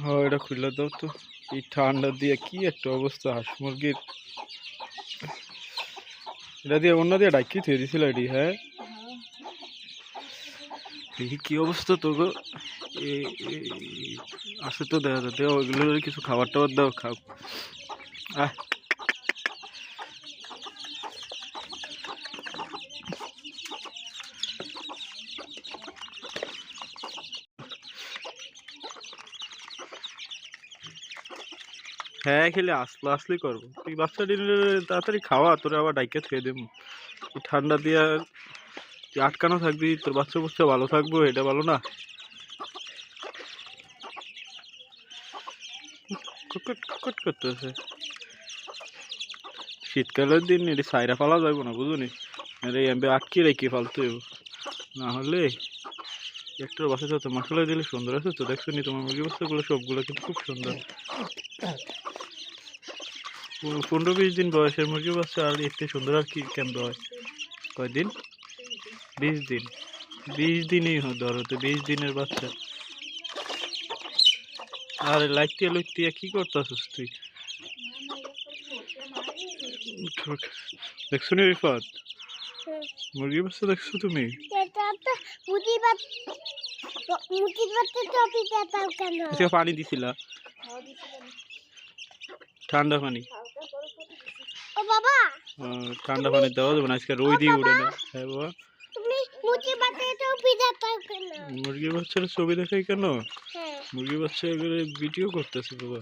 হ্যাঁ, এটা খুলে দাও তো। এই ঠান্ডা দিয়ে কি একটা অবস্থা হাঁস মুরগির। এটা দিয়ে অন্য দিয়ে ডাকি থুয়ে দিছিল এটি। হ্যাঁ, দেখি কি অবস্থা তো গো। আছে তো দেখা যাতে ওইগুলো কিছু খাবার টাবার দাও, খাও। আহ, হ্যাঁ, খেলে আসলে আসলেই করবো। তুই বাচ্চা দিলে তাড়াতাড়ি খাওয়া, তোরা আবার ডাইকে থুয়ে দেবো। ঠান্ডা দিয়া তুই আটকানো থাকবি, তোর বাচ্চা বুচ্চা ভালো থাকবো, এটা ভালো না। কুকুট কুকুট করতেছে। শীতকালের দিন এটি সাইরা ফালা যাবো না, বুঝুনি। আরে এমবে আটকে রেখে ফালতে হইব, না হলে একটা বাসা তো মশলা দিলে সুন্দর আছে তো। দেখছো নি তোমার মুরগি বাচ্চাগুলো সবগুলো কিন্তু খুব সুন্দর। 15-20 দিন বয়সের মুরগি বাচ্চা আর এতে সুন্দর আর কি কেমন হয়? কয়দিন? 20 দিন। 20 দিনই ধরো তো, 20 দিনের বাচ্চা। আরে লাইতিয়া লইতিয়া কি করতেছিস তুই? দেখছো নি রিফাত, মুরগি বাচ্চা দেখছো তুমি? আজকে পানি দিছিলা? ঠান্ডা পানি। ঠান্ডা পানি দেওয়া যাবে না, আজকে রোদই উঠে না। হ্যাঁ বাবা, মুরগি বাচ্চার ছবি দেখাই কেন? মুরগি বাচ্চা ভিডিও করতেছে বাবা।